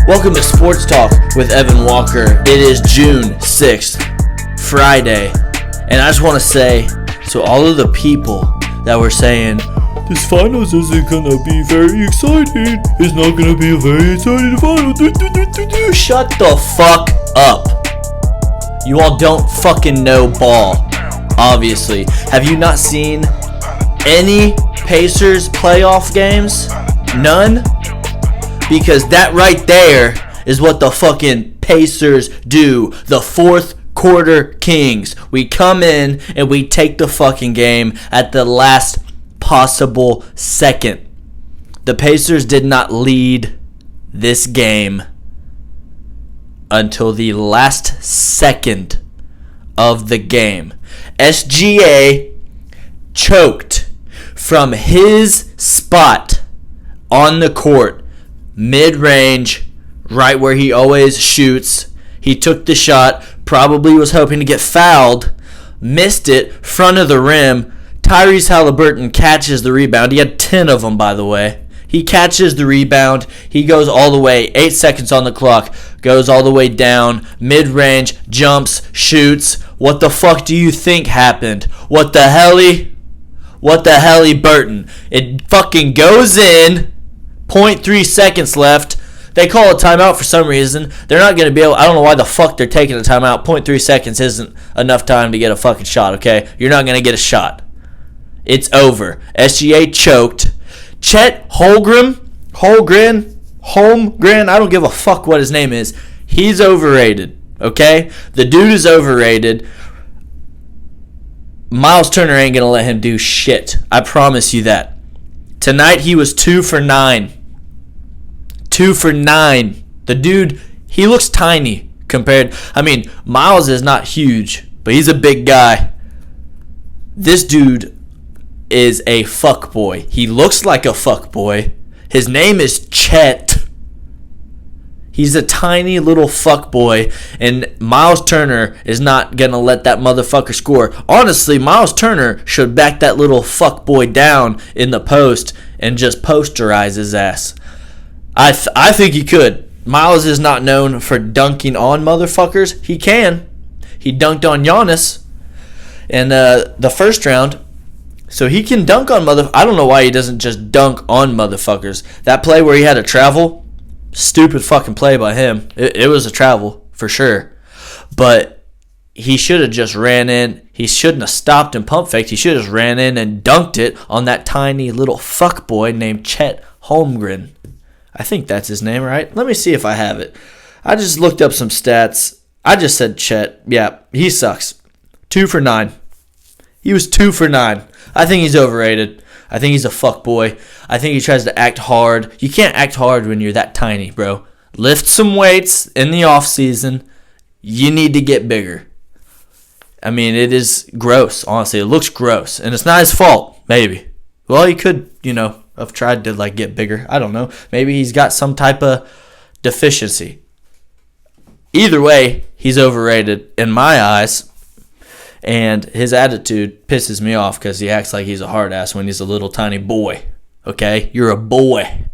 Welcome to Sports Talk with Evan Walker. It is June 6th, Friday, and I just want to say to all of the people that were saying, this finals isn't going to be very exciting, it's not going to be a very exciting final, shut the fuck up. You all don't fucking know ball, obviously. Have you not seen any Pacers playoff games? None? Because that right there is what the fucking Pacers do. The fourth quarter kings. We come in and we take the fucking game at the last possible second. The Pacers did not lead this game until the last second of the game. SGA choked from his spot on the court. Mid-range, right where he always shoots. He took the shot, probably was hoping to get fouled, missed it, front of the rim. Tyrese Halliburton catches the rebound. He had 10 of them, by the way. He catches the rebound. He goes all the way, 8 seconds on the clock, goes all the way down, mid-range, jumps, shoots. What the fuck do you think happened? What the helly Burton? It fucking goes in. 0.3 seconds left. They call a timeout for some reason. They're not going to be able... I don't know why the fuck they're taking a timeout. 0.3 seconds isn't enough time to get a fucking shot, okay? You're not going to get a shot. It's over. SGA choked. Chet Holmgren, I don't give a fuck what his name is. He's overrated, okay? The dude is overrated. Miles Turner ain't going to let him do shit. I promise you that. Tonight he was 2 for 9. 2 for 9. The dude, he looks tiny compared. I mean, Miles is not huge, but he's a big guy. This dude is a fuckboy. He looks like a fuckboy. His name is Chet. He's a tiny little fuckboy, and Miles Turner is not going to let that motherfucker score. Honestly, Miles Turner should back that little fuckboy down in the post and just posterize his ass. I think he could. Miles is not known for dunking on motherfuckers. He can. He dunked on Giannis in the first round. So he can dunk on motherfuckers. I don't know why he doesn't just dunk on motherfuckers. That play where he had to travel, stupid fucking play by him. It was a travel, for sure. But he should have just ran in. He shouldn't have stopped and pump faked. He should have just ran in and dunked it on that tiny little fuckboy named Chet Holmgren. I think that's his name, right? Let me see if I have it. I just looked up some stats. I just said Chet. Yeah, he sucks. 2 for 9. He was 2 for 9. I think he's overrated. I think he's a fuckboy. I think he tries to act hard. You can't act hard when you're that tiny, bro. Lift some weights in the off season. You need to get bigger. I mean, it is gross, honestly. It looks gross. And it's not his fault, maybe. Well, he could, have tried to, get bigger. I don't know. Maybe he's got some type of deficiency. Either way, he's overrated in my eyes. And his attitude pisses me off because he acts like he's a hard ass when he's a little tiny boy. Okay? You're a boy.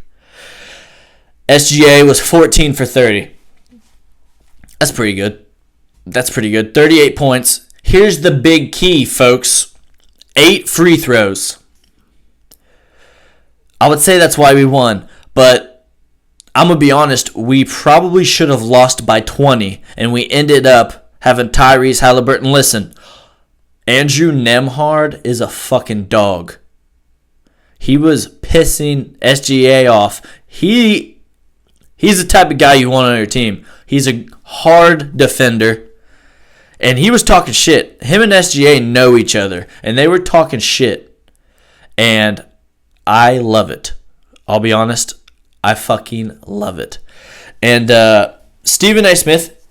SGA was 14 for 30. That's pretty good. 38 points. Here's the big key, folks. 8 free throws. I would say that's why we won. But I'm going to be honest, we probably should have lost by 20. And we ended up having Tyrese Halliburton. Listen, Andrew Nembhard is a fucking dog. He was pissing SGA off. He's the type of guy you want on your team. He's a hard defender. And he was talking shit. Him and SGA know each other. And they were talking shit. And I love it. I'll be honest. I fucking love it. And Stephen A. Smith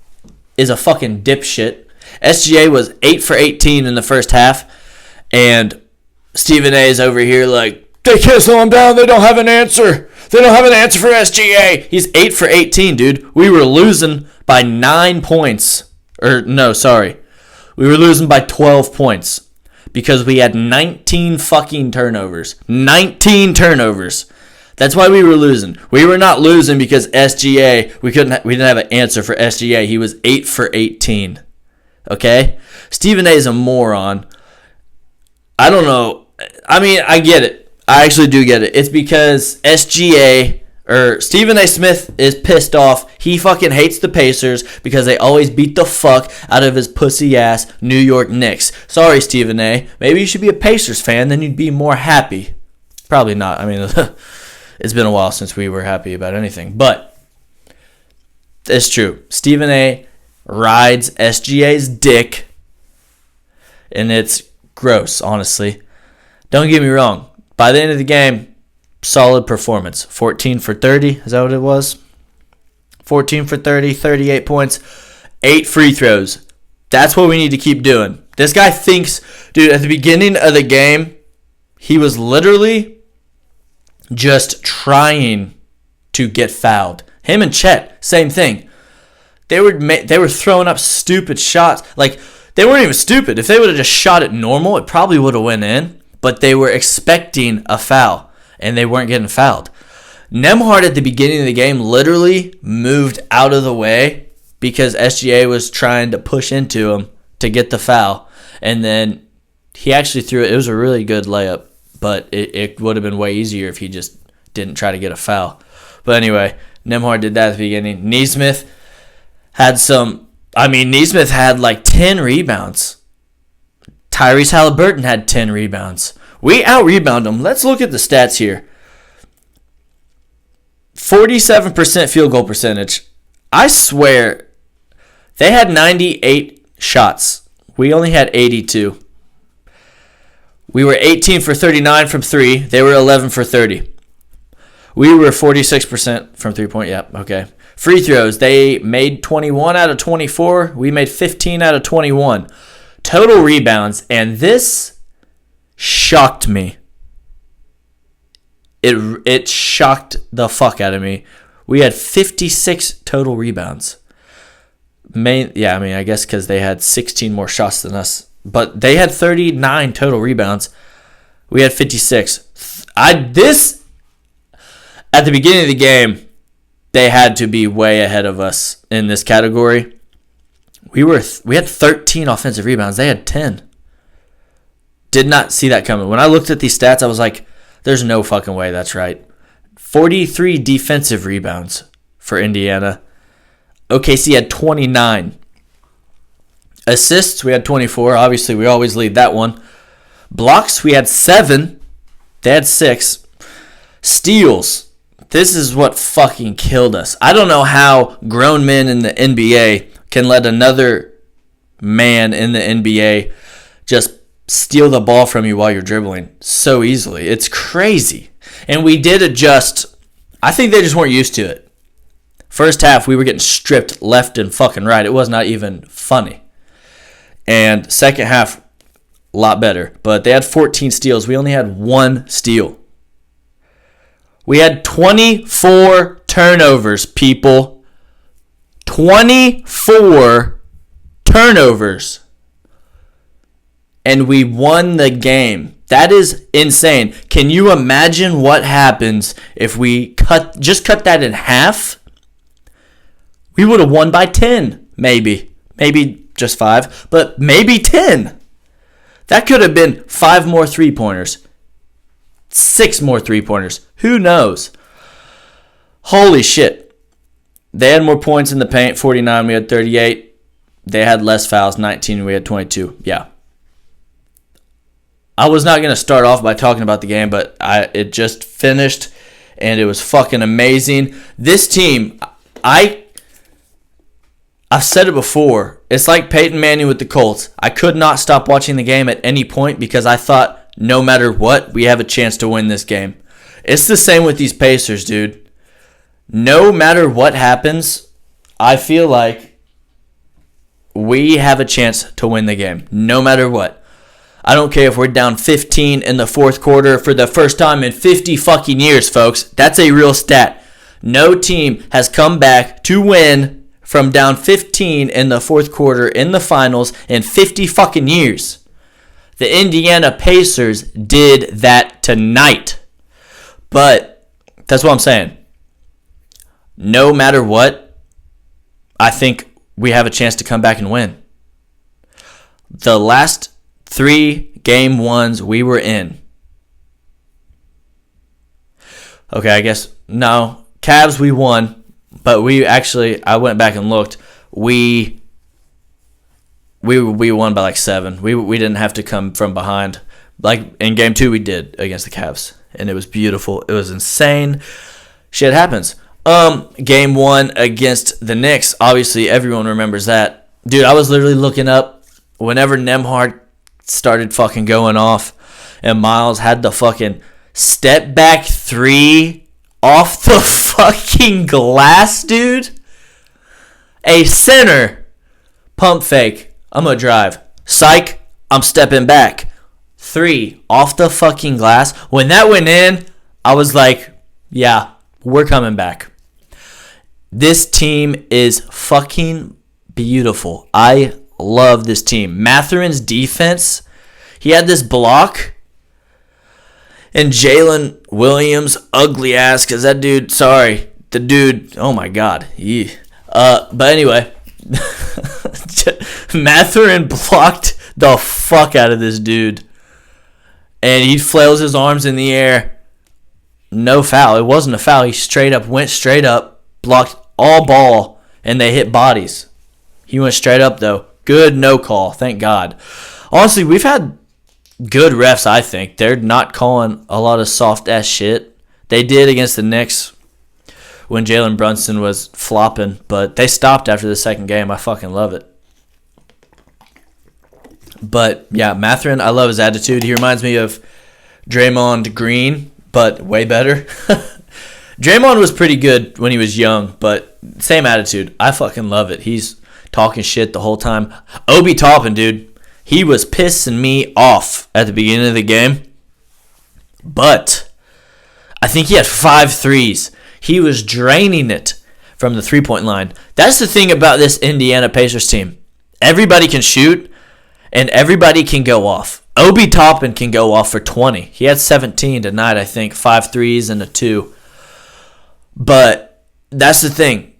is a fucking dipshit. SGA was 8 for 18 in the first half, and Stephen A. is over here like, they can't slow him down. They don't have an answer. They don't have an answer for SGA. He's 8 for 18, dude. We were losing by 9 points. We were losing by 12 points because we had 19 fucking turnovers. 19 turnovers. That's why we were losing. We were not losing because SGA, we didn't have an answer for SGA. He was 8 for 18. Okay? Stephen A. is a moron. I don't know. I mean, I get it. I actually do get it. It's because Stephen A. Smith is pissed off. He fucking hates the Pacers because they always beat the fuck out of his pussy ass New York Knicks. Sorry, Stephen A. Maybe you should be a Pacers fan, then you'd be more happy. Probably not. I mean, it's been a while since we were happy about anything. But it's true. Stephen A. rides SGA's dick, and it's gross, honestly. Don't get me wrong. By the end of the game, solid performance. 14 for 30. Is that what it was? 14 for 30, 38 points, 8 free throws. That's what we need to keep doing. This guy thinks, dude, at the beginning of the game, he was literally just trying to get fouled. Him and Chet, same thing. They were throwing up stupid shots. Like, they weren't even stupid. If they would have just shot it normal, it probably would have went in. But they were expecting a foul, and they weren't getting fouled. Nembhard at the beginning of the game literally moved out of the way because SGA was trying to push into him to get the foul. And then he actually threw it. It was a really good layup, but it would have been way easier if he just didn't try to get a foul. But anyway, Nembhard did that at the beginning. Nesmith had Nesmith had like 10 rebounds. Tyrese Halliburton had 10 rebounds. We out-rebound them. Let's look at the stats here. 47% field goal percentage. I swear, they had 98 shots. We only had 82. We were 18 for 39 from 3. They were 11 for 30. We were 46% from 3-point. Yeah, okay. Free throws. They made 21 out of 24. We made 15 out of 21. Total rebounds, and this shocked me. It shocked the fuck out of me. We had 56 total rebounds. I guess because they had 16 more shots than us. But they had 39 total rebounds. We had 56. At the beginning of the game, they had to be way ahead of us in this category. We had 13 offensive rebounds. They had 10. Did not see that coming. When I looked at these stats, I was like, there's no fucking way that's right. 43 defensive rebounds for Indiana. OKC had 29. Assists, we had 24. Obviously, we always lead that one. Blocks, we had 7. They had 6. Steals. This is what fucking killed us. I don't know how grown men in the NBA can let another man in the NBA just steal the ball from you while you're dribbling so easily. It's crazy. And we did adjust. I think they just weren't used to it. First half, we were getting stripped left and fucking right. It was not even funny. And second half, a lot better. But they had 14 steals. We only had 1 steal. We had 24 turnovers, people. 24 turnovers. And we won the game. That is insane. Can you imagine what happens if we cut that in half? We would have won by 10, maybe. Maybe just 5, but maybe 10. That could have been 5 more three-pointers. 6 more three-pointers. Who knows? Holy shit. They had more points in the paint, 49. We had 38. They had less fouls, 19. We had 22. Yeah. I was not going to start off by talking about the game, but it just finished, and it was fucking amazing. This team, I've said it before. It's like Peyton Manning with the Colts. I could not stop watching the game at any point because I thought no matter what, we have a chance to win this game. It's the same with these Pacers, dude. No matter what happens, I feel like we have a chance to win the game, no matter what. I don't care if we're down 15 in the fourth quarter for the first time in 50 fucking years, folks. That's a real stat. No team has come back to win from down 15 in the fourth quarter in the finals in 50 fucking years. The Indiana Pacers did that tonight. But that's what I'm saying. No matter what, I think we have a chance to come back and win. The last 3 game ones we were in. Okay, I guess, no. Cavs, we won. But we actually, I went back and looked. We won by like 7. We didn't have to come from behind. Like in game 2 we did against the Cavs. And it was beautiful. It was insane. Shit happens. Game 1 against the Knicks. Obviously, everyone remembers that. Dude, I was literally looking up whenever Nembhard started fucking going off and Miles had the fucking step back 3 off the fucking glass, dude. A center pump fake. I'm gonna drive. Psych. I'm stepping back. 3 off the fucking glass. When that went in, I was like, yeah, we're coming back. This team is fucking beautiful. I love this team. Matherin's defense, he had this block. And Jalen Williams, ugly ass, because that dude, the dude, oh my God. Yeah. But anyway, Matherin blocked the fuck out of this dude. And he flails his arms in the air. No foul. It wasn't a foul. He went straight up, blocked all ball, and they hit bodies. He went straight up, though. Good no call. Thank God. Honestly, we've had good refs, I think. They're not calling a lot of soft-ass shit. They did against the Knicks when Jalen Brunson was flopping, but they stopped after the second game. I fucking love it. But, yeah, Matherin, I love his attitude. He reminds me of Draymond Green, but way better. Draymond was pretty good when he was young, but same attitude. I fucking love it. He's talking shit the whole time. Obi Toppin, dude, he was pissing me off at the beginning of the game. But I think he had 5 threes. He was draining it from the three-point line. That's the thing about this Indiana Pacers team. Everybody can shoot, and everybody can go off. Obi Toppin can go off for 20. He had 17 tonight, I think. 5 threes and a 2. But that's the thing.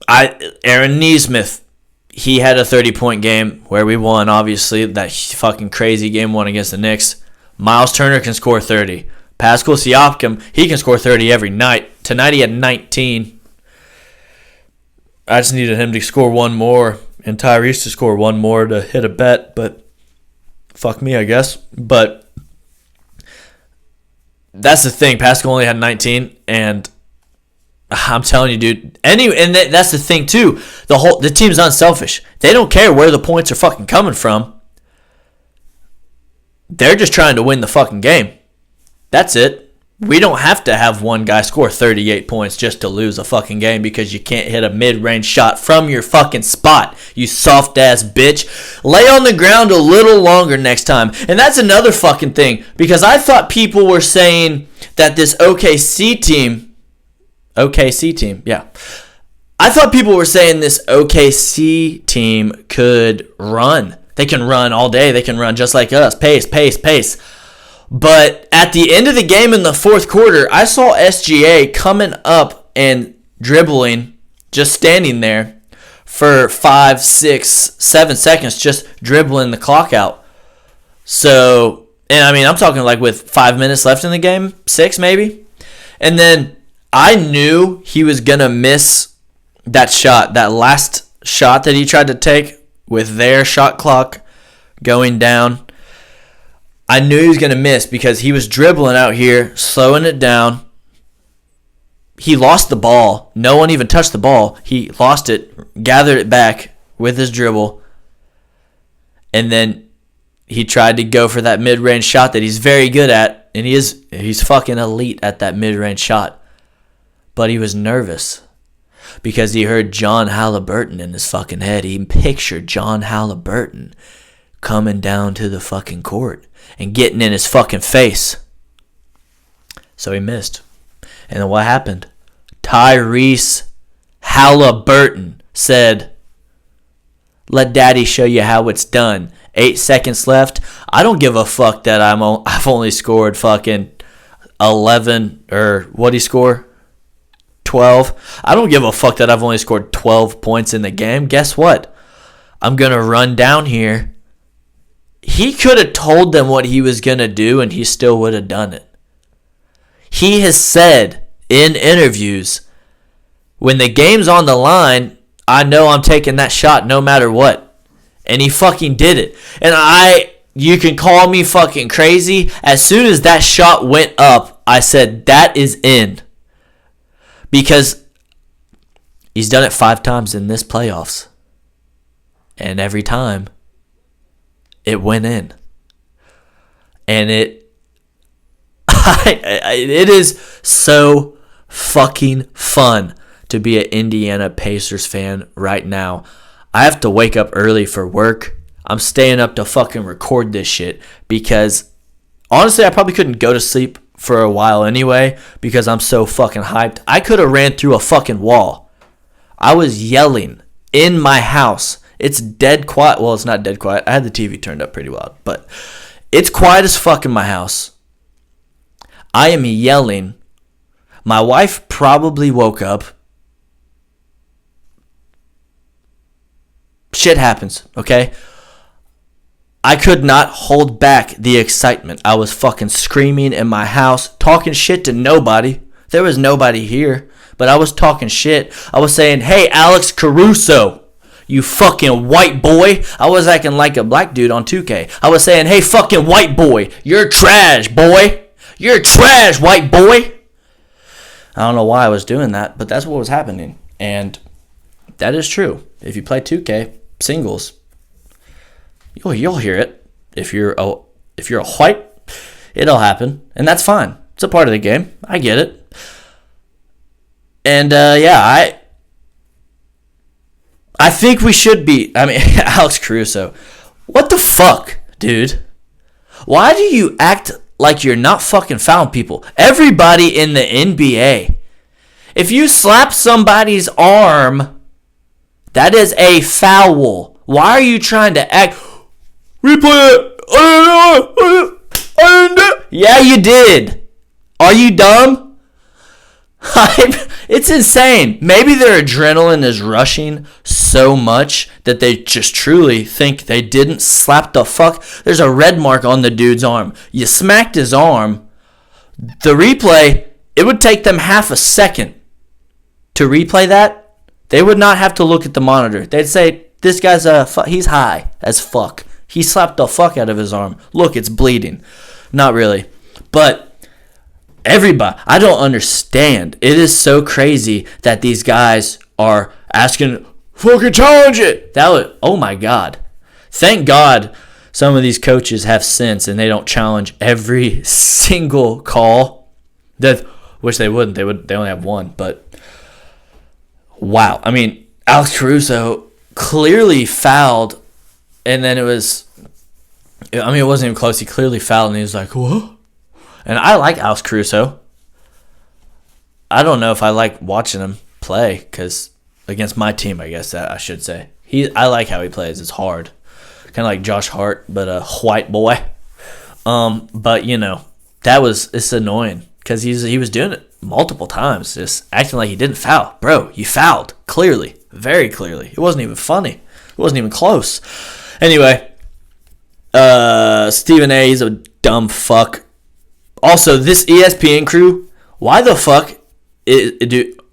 Aaron Nesmith, he had a 30-point game where we won, obviously. That fucking crazy game 1 against the Knicks. Miles Turner can score 30. Pascal Siakam, he can score 30 every night. Tonight he had 19. I just needed him to score 1 more and Tyrese to score 1 more to hit a bet, but fuck me, I guess. But that's the thing. Pascal only had 19, and I'm telling you, dude. And that's the thing too. The team's unselfish. They don't care where the points are fucking coming from. They're just trying to win the fucking game. That's it. We don't have to have one guy score 38 points just to lose a fucking game because you can't hit a mid-range shot from your fucking spot, you soft-ass bitch. Lay on the ground a little longer next time. And that's another fucking thing, because I thought people were saying that this OKC team, yeah. I thought people were saying this OKC team could run. They can run all day. They can run just like us. Pace, pace, pace. But at the end of the game in the fourth quarter, I saw SGA coming up and dribbling, just standing there for 5, 6, 7 seconds, just dribbling the clock out. So, and I mean, I'm talking like with 5 minutes left in the game, 6 maybe. And then I knew he was going to miss that shot, that last shot that he tried to take with their shot clock going down. I knew he was going to miss because he was dribbling out here, slowing it down. He lost the ball. No one even touched the ball. He lost it, gathered it back with his dribble, and then he tried to go for that mid-range shot that he's very good at, and he's fucking elite at that mid-range shot. But he was nervous. because he heard John Halliburton in his fucking head. He pictured John Halliburton coming down to the fucking court and getting in his fucking face. So he missed. And then what happened? Tyrese Halliburton said, "Let daddy show you how it's done." 8 seconds left. I don't give a fuck that I've only scored fucking 11, or what'd he score? 12. I don't give a fuck that I've only scored 12 points in the game. Guess what? I'm going to run down here. He could have told them what he was going to do, and he still would have done it. He has said in interviews, when the game's on the line, I know I'm taking that shot no matter what. And he fucking did it. And you can call me fucking crazy. As soon as that shot went up, I said, that is in. Because he's done it 5 times in this playoffs. And every time, it went in. And it is so fucking fun to be an Indiana Pacers fan right now. I have to wake up early for work. I'm staying up to fucking record this shit because honestly, I probably couldn't go to sleep for a while anyway because I'm so fucking hyped. I could have ran through a fucking wall. I was yelling in my house. It's dead quiet. Well, it's not dead quiet. I had the TV turned up pretty loud, but it's quiet as fuck in my house. I am yelling. My wife probably woke up. Shit happens, okay? I could not hold back the excitement. I was fucking screaming in my house, talking shit to nobody. There was nobody here, but I was talking shit. I was saying, "Hey, Alex Caruso, you fucking white boy." I was acting like a black dude on 2K. I was saying, "Hey, fucking white boy, you're trash, boy. You're trash, white boy." I don't know why I was doing that, but that's what was happening. And that is true. If you play 2K singles, you'll hear it. If you're a white, it'll happen, and that's fine. It's a part of the game. I get it. And I think we should be. I mean, Alex Caruso, what the fuck, dude? Why do you act like you're not fucking fouling people? Everybody in the NBA, if you slap somebody's arm, that is a foul. Why are you trying to act? Replay it. Yeah, you did. Are you dumb? It's insane. Maybe their adrenaline is rushing so much that they just truly think they didn't slap the fuck. There's a red mark on the dude's arm. You smacked his arm. The replay, it would take them half a second to replay that. They would not have to look at the monitor. They'd say, "This guy's he's high as fuck. He slapped the fuck out of his arm. Look, it's bleeding." Not really. But everybody, I don't understand. It is so crazy that these guys are asking, "Fucking challenge it." Oh my God. Thank God some of these coaches have sense and they don't challenge every single call. Which they wouldn't. They only have one, but wow. I mean, Alex Caruso clearly fouled, and then it wasn't even close. He clearly fouled, and he was like, "What?" And I like Alex Caruso. I don't know if I like watching him play, because against my team, I guess that I should say. I like how he plays. It's hard. Kind of like Josh Hart, but a white boy. But, it's annoying, because he was doing it multiple times, just acting like he didn't foul. Bro, you fouled. Clearly. Very clearly. It wasn't even funny. It wasn't even close. Anyway, Stephen A. is a dumb fuck. Also, this ESPN crew, why the fuck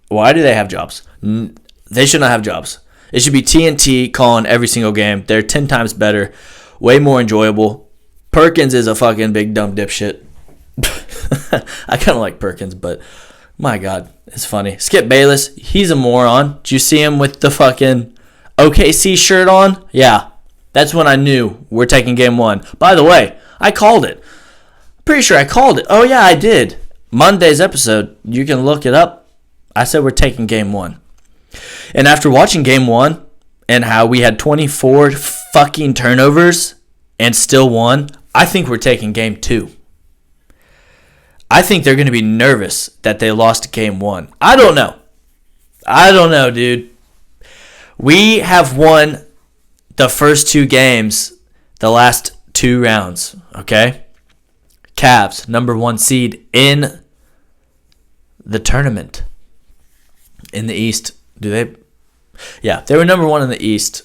why do they have jobs? They should not have jobs. It should be TNT calling every single game. They're 10 times better, way more enjoyable. Perkins is a fucking big dumb dipshit. I kind of like Perkins, but my God, it's funny. Skip Bayless, he's a moron. Did you see him with the fucking OKC shirt on? Yeah, that's when I knew we're taking game 1. By the way, I called it. Pretty sure I called it. Oh, yeah, I did. Monday's episode, you can look it up. I said we're taking game 1. And after watching game 1 and how we had 24 fucking turnovers and still won, I think we're taking game 2. I think they're going to be nervous that they lost game 1. I don't know, dude. We have won the first 2 games, the last 2 rounds, okay? Cavs, number 1 seed in the tournament in the East. Yeah, they were number 1 in the East,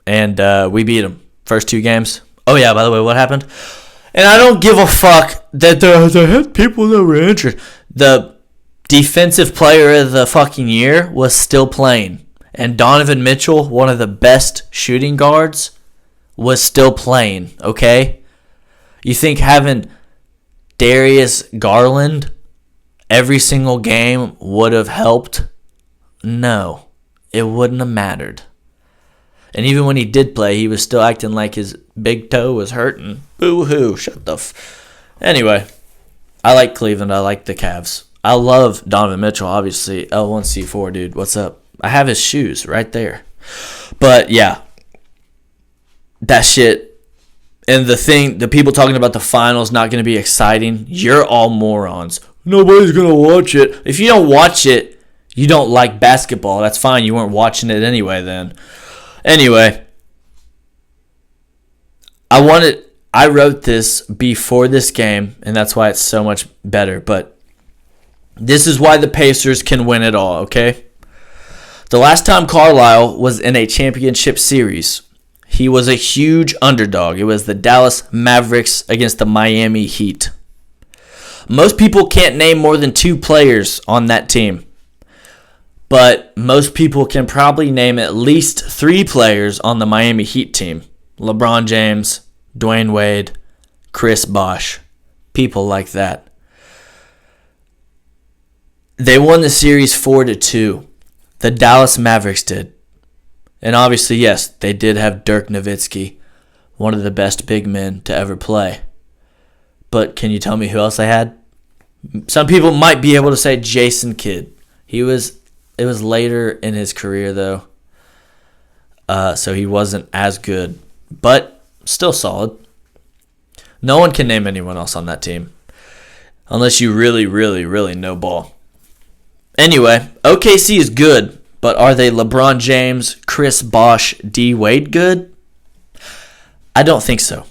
and we beat them first 2 games. Oh, yeah, by the way, what happened? And I don't give a fuck that they had people that were injured. The defensive player of the fucking year was still playing. And Donovan Mitchell, one of the best shooting guards, was still playing, okay? You think having Darius Garland every single game would have helped? No, it wouldn't have mattered. And even when he did play, he was still acting like his big toe was hurting. Boo-hoo, shut the Anyway, I like Cleveland. I like the Cavs. I love Donovan Mitchell, obviously. L1C4, dude. What's up? I have his shoes right there. But, yeah. That shit. And the people talking about the finals not going to be exciting, you're all morons. Nobody's going to watch it. If you don't watch it, you don't like basketball. That's fine. You weren't watching it anyway then. Anyway, I wrote this before this game, and that's why it's so much better. But this is why the Pacers can win it all, okay? The last time Carlisle was in a championship series, he was a huge underdog. It was the Dallas Mavericks against the Miami Heat. Most people can't name more than 2 players on that team. But most people can probably name at least 3 players on the Miami Heat team. LeBron James, Dwayne Wade, Chris Bosh. People like that. They won the series 4-2. The Dallas Mavericks did. And obviously, yes, they did have Dirk Nowitzki, one of the best big men to ever play. But can you tell me who else they had? Some people might be able to say Jason Kidd. It was later in his career, though, so he wasn't as good, but still solid. No one can name anyone else on that team, unless you really, really, really know ball. Anyway, OKC is good, but are they LeBron James, Chris Bosh, D. Wade good? I don't think so.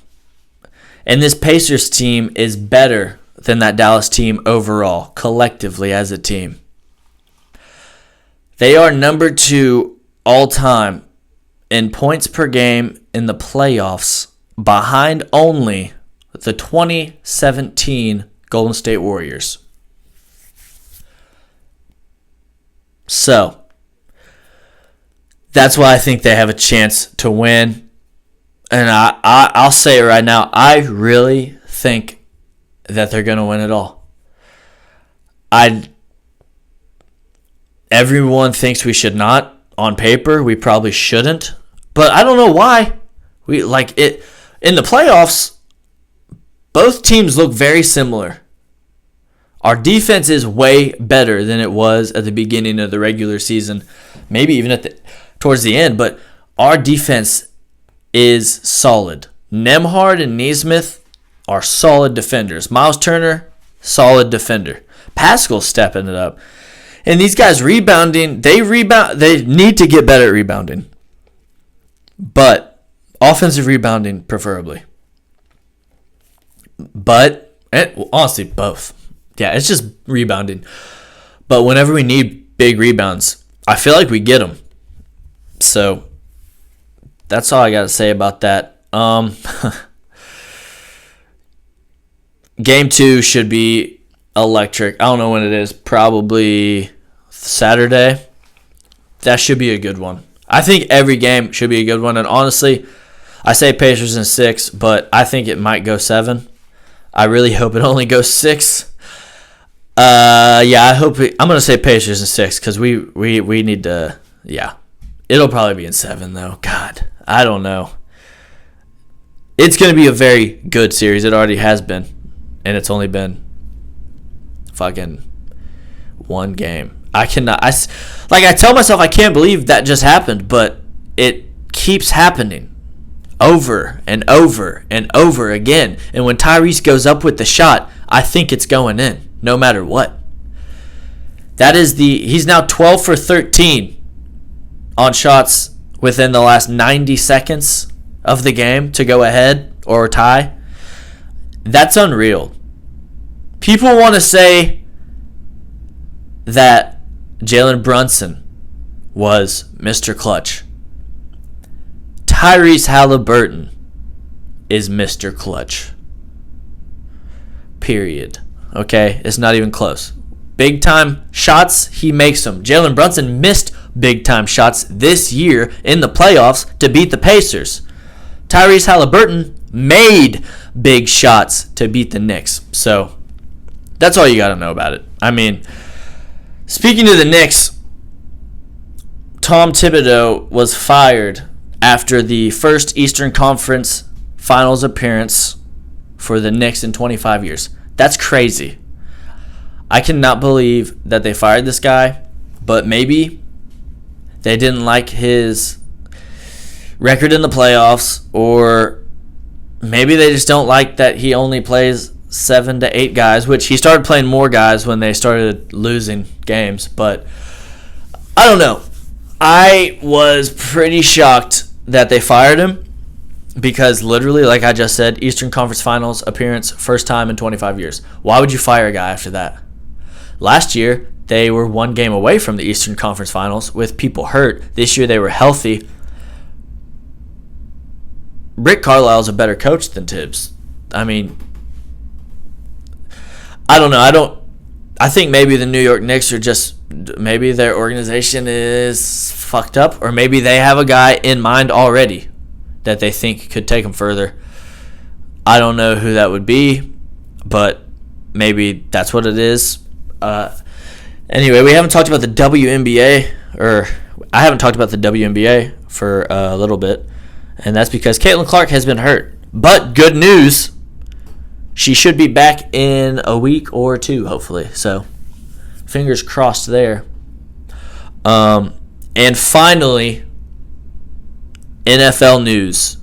And this Pacers team is better than that Dallas team overall, collectively as a team. They are number 2 all-time in points per game in the playoffs, behind only the 2017 Golden State Warriors. So, that's why I think they have a chance to win. And I'll say it right now, I really think that they're going to win it all. Everyone thinks we should not. On paper, we probably shouldn't. But I don't know why. We like it in the playoffs. Both teams look very similar. Our defense is way better than it was at the beginning of the regular season, maybe even towards the end. But our defense is solid. Nembhard and Nesmith are solid defenders. Miles Turner, solid defender. Pascal's stepping it up. And these guys rebounding, they need to get better at rebounding. But offensive rebounding preferably. But honestly, both. Yeah, it's just rebounding. But whenever we need big rebounds, I feel like we get them. So that's all I got to say about that. Game 2 should be electric. I don't know when it is. Probably Saturday. That should be a good one. I think every game should be a good one. And honestly, I say Pacers in 6, but I think it might go 7. I really hope it only goes 6. I hope I'm gonna say Pacers in 6 because we need to. Yeah, it'll probably be in 7 though. God, I don't know. It's gonna be a very good series. It already has been, and it's only been fucking one game. I cannot. I tell myself I can't believe that just happened, but it keeps happening over and over and over again. And when Tyrese goes up with the shot, I think it's going in, no matter what. He's now 12 for 13 on shots within the last 90 seconds of the game to go ahead or tie. That's unreal. People want to say that Jalen Brunson was Mr. Clutch. Tyrese Halliburton is Mr. Clutch. Period. Okay? It's not even close. Big time shots, he makes them. Jalen Brunson missed big time shots this year in the playoffs to beat the Pacers. Tyrese Halliburton made big shots to beat the Knicks. So that's all you got to know about it. I mean, speaking of the Knicks, Tom Thibodeau was fired after the first Eastern Conference Finals appearance for the Knicks in 25 years. That's crazy. I cannot believe that they fired this guy, but maybe they didn't like his record in the playoffs, or maybe they just don't like that he only plays 7 to 8 guys, which he started playing more guys when they started losing games. But I don't know. I was pretty shocked that they fired him because literally, like I just said, Eastern Conference Finals appearance, first time in 25 years. Why would you fire a guy after that? Last year, they were 1 game away from the Eastern Conference Finals with people hurt. This year, they were healthy. Rick Carlisle's a better coach than Thibs. I mean, I don't know. I think maybe the New York Knicks are just, maybe their organization is fucked up, or maybe they have a guy in mind already that they think could take them further. I don't know who that would be, but maybe that's what it is. Anyway, we haven't talked about the WNBA, or I haven't talked about the WNBA for a little bit, and that's because Caitlin Clark has been hurt. But good news, she should be back in a week or 2, hopefully. So, fingers crossed there. And finally, NFL news.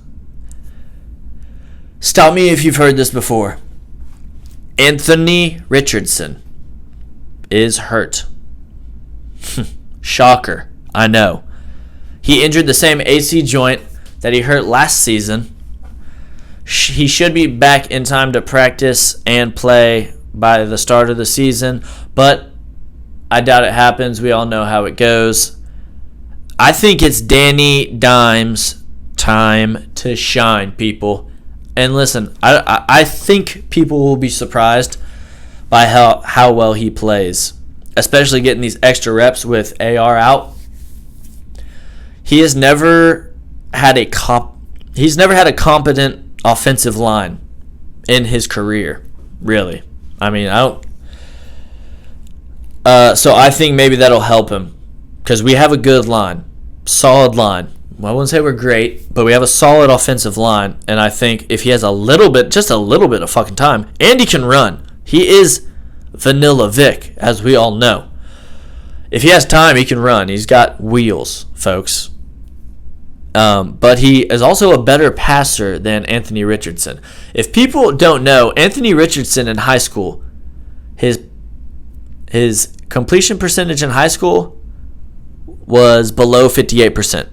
Stop me if you've heard this before. Anthony Richardson is hurt. Shocker. I know. He injured the same AC joint that he hurt last season. He should be back in time to practice and play by the start of the season, but I doubt it happens. We all know how it goes. I think it's Danny Dimes' time to shine, people. And listen, I think people will be surprised by how well he plays, especially getting these extra reps with AR out. He has never had a competent offensive line in his career, really. I mean, so I think maybe that'll help him because we have a good line, solid line. Well, I wouldn't say we're great, but we have a solid offensive line, and I think if he has just a little bit of fucking time, and he can run. He is Vanilla Vic, as we all know. If he has time, he can run. He's got wheels, folks. But he is also a better passer than Anthony Richardson. If people don't know, Anthony Richardson in high school, his completion percentage in high school was below 58%.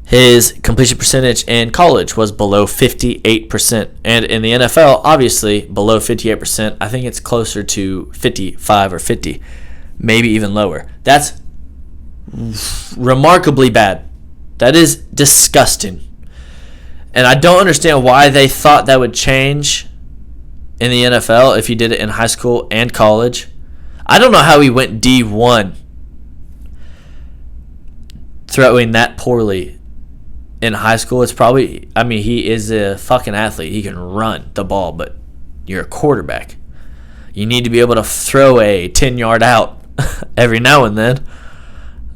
His completion percentage in college was below 58%. And in the NFL, obviously, below 58%. I think it's closer to 55 or 50, maybe even lower. That's remarkably bad. That is disgusting. And I don't understand why they thought that would change in the NFL if he did it in high school and college. I don't know how he went D1 throwing that poorly in high school. It's probably, I mean, he is a fucking athlete. He can run the ball, but you're a quarterback. You need to be able to throw a 10-yard out every now and then.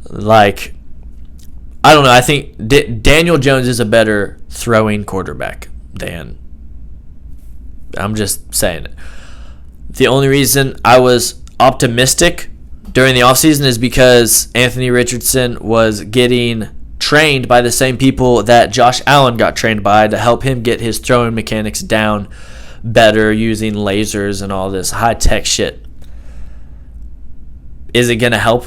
Like, I don't know. I think Daniel Jones is a better throwing quarterback than, I'm just saying it. The only reason I was optimistic during the offseason is because Anthony Richardson was getting trained by the same people that Josh Allen got trained by to help him get his throwing mechanics down better using lasers and all this high-tech shit. Is it going to help?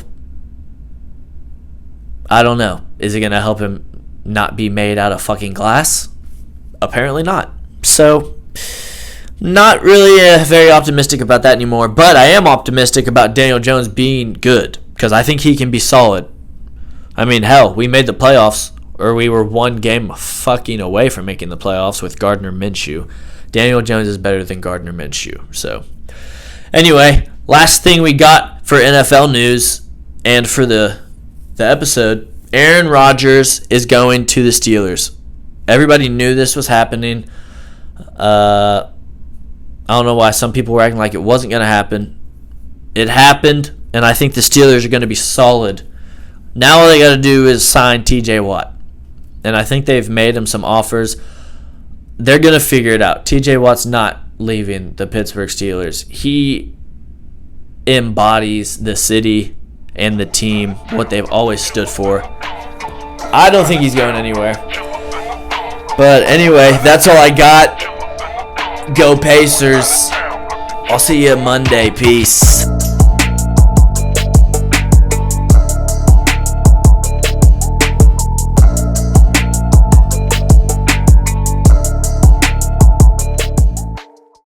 I don't know. Is it going to help him not be made out of fucking glass? Apparently not. So, not really very optimistic about that anymore. But I am optimistic about Daniel Jones being good, because I think he can be solid. I mean, hell, we made the playoffs, or we were one game fucking away from making the playoffs with Gardner Minshew. Daniel Jones is better than Gardner Minshew. So, anyway, last thing we got for NFL news and for the episode, Aaron Rodgers is going to the Steelers. Everybody knew this was happening. I don't know why some people were acting like it wasn't going to happen. It happened, and I think the Steelers are going to be solid. Now all they got to do is sign TJ Watt. And I think they've made him some offers. They're going to figure it out. TJ Watt's not leaving the Pittsburgh Steelers. He embodies the city and the team, what they've always stood for. I don't think he's going anywhere. But anyway, that's all I got. Go Pacers. I'll see you Monday. Peace.